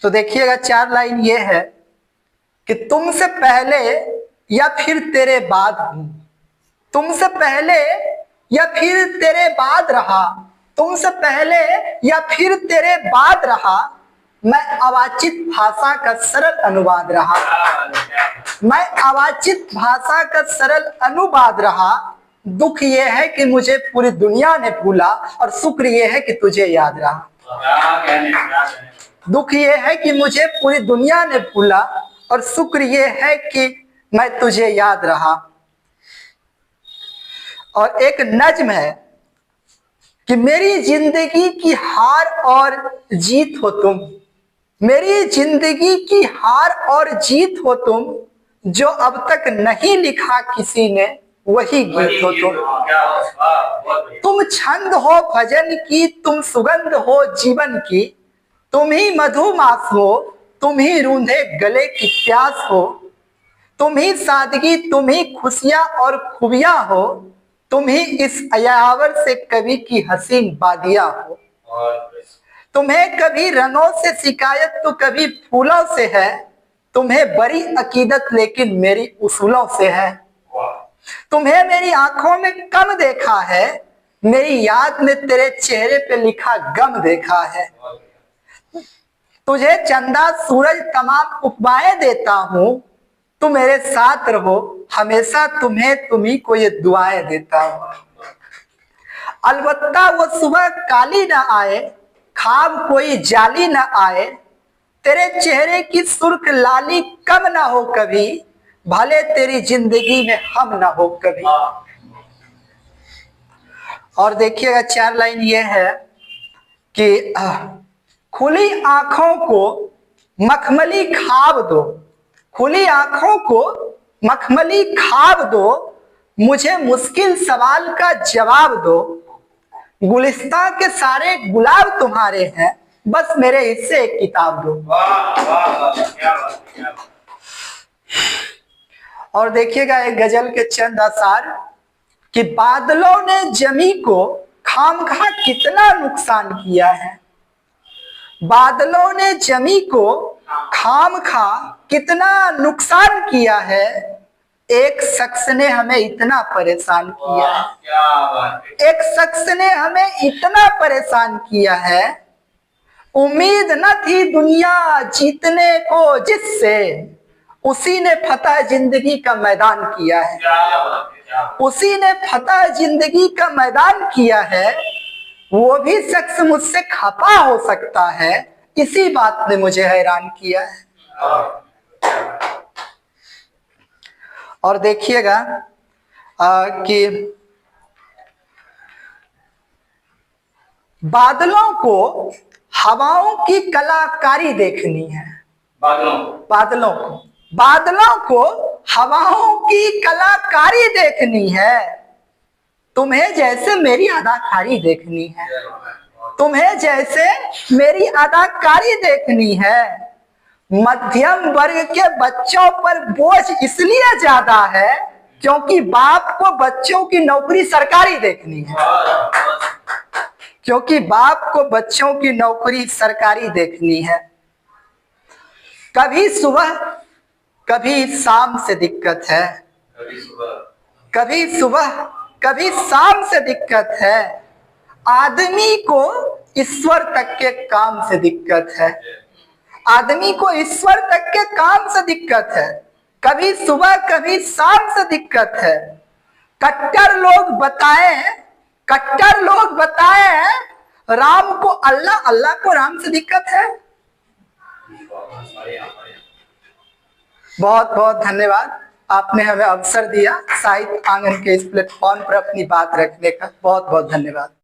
तो देखिएगा 4 लाइन ये है कि तुमसे पहले या फिर तेरे बाद हूं, तुमसे पहले या फिर तेरे बाद रहा, तुमसे पहले या फिर तेरे बाद रहा, मैं अवाचित भाषा का सरल अनुवाद रहा, मैं अवाचित भाषा का सरल अनुवाद रहा। दुख ये है कि मुझे पूरी दुनिया ने भूला और शुक्र ये है कि तुझे याद रहा। दुख ये है कि मुझे पूरी दुनिया ने भूला और शुक्र ये है कि मैं तुझे याद रहा। और एक नज्म है कि मेरी जिंदगी की हार और जीत हो तुम, मेरी जिंदगी की हार और जीत हो तुम, जो अब तक नहीं लिखा किसी ने वही गीत हो तुम छंद हो भजन की, तुम सुगंध हो जीवन की, तुम ही मधुमास हो, तुम ही रूंधे गले की प्यास हो, तुम ही सादगी, तुम ही खुशियां और खूबियां हो, तुम ही इस अयावर से कवि की हसीन बादियां हो। तुम्हें कभी रंगों से शिकायत तो कभी फूलों से है, तुम्हें बड़ी अकीदत लेकिन मेरी उसूलों से है। तुम्हें मेरी आंखों में कम देखा है, मेरी याद में तेरे चेहरे पे लिखा गम देखा है। तुझे चंदा सूरज तमाम उपमाएं देता हूं, तू मेरे साथ रहो हमेशा, तुम्ही को ये दुआएं देता हूं। अलबत्ता वो सुबह काली ना आए, ख्वाब कोई जाली ना आए, तेरे चेहरे की सुर्ख लाली कम ना हो कभी, भले तेरी जिंदगी में हम ना हो कभी। और देखिएगा 4 लाइन ये है कि खुली आंखों को मखमली खाब दो, खुली आंखों को मखमली खाब दो, मुझे मुश्किल सवाल का जवाब दो, गुलिस्तां के सारे गुलाब तुम्हारे हैं, बस मेरे हिस्से एक किताब दो। और देखिएगा एक गजल के चंद आसार कि बादलों ने जमी को खामखा कितना नुकसान किया है, बादलों ने जमी को खामखा कितना नुकसान किया है, एक शख्स ने हमें इतना परेशान किया है, एक शख्स ने हमें इतना परेशान किया है, उम्मीद न थी दुनिया जीतने को जिससे, उसी ने फतह जिंदगी का मैदान किया है, उसी ने फतह जिंदगी का मैदान किया है। वो भी शख्स मुझसे खफा हो सकता है, इसी बात ने मुझे हैरान किया है। और देखिएगा कि बादलों को हवाओं की कलाकारी देखनी है, बादलों को हवाओं की कलाकारी देखनी है, तुम्हें जैसे मेरी अदाकारी देखनी है, तुम्हें जैसे मेरी अदाकारी देखनी है। मध्यम वर्ग के बच्चों पर बोझ इसलिए ज्यादा है क्योंकि बाप को बच्चों की नौकरी सरकारी देखनी है, क्योंकि बाप को बच्चों की नौकरी सरकारी देखनी है। कभी सुबह कभी शाम से दिक्कत है, कभी सुबह कभी शाम से दिक्कत है, आदमी को ईश्वर तक के काम से दिक्कत है, आदमी को ईश्वर तक के काम से दिक्कत है, कभी सुबह कभी शाम से दिक्कत है। कट्टर लोग बताएं राम को अल्लाह, अल्लाह को राम से दिक्कत है। बहुत बहुत धन्यवाद, आपने हमें अवसर दिया साहित्य आंगन के इस प्लेटफॉर्म पर अपनी बात रखने का। बहुत बहुत धन्यवाद।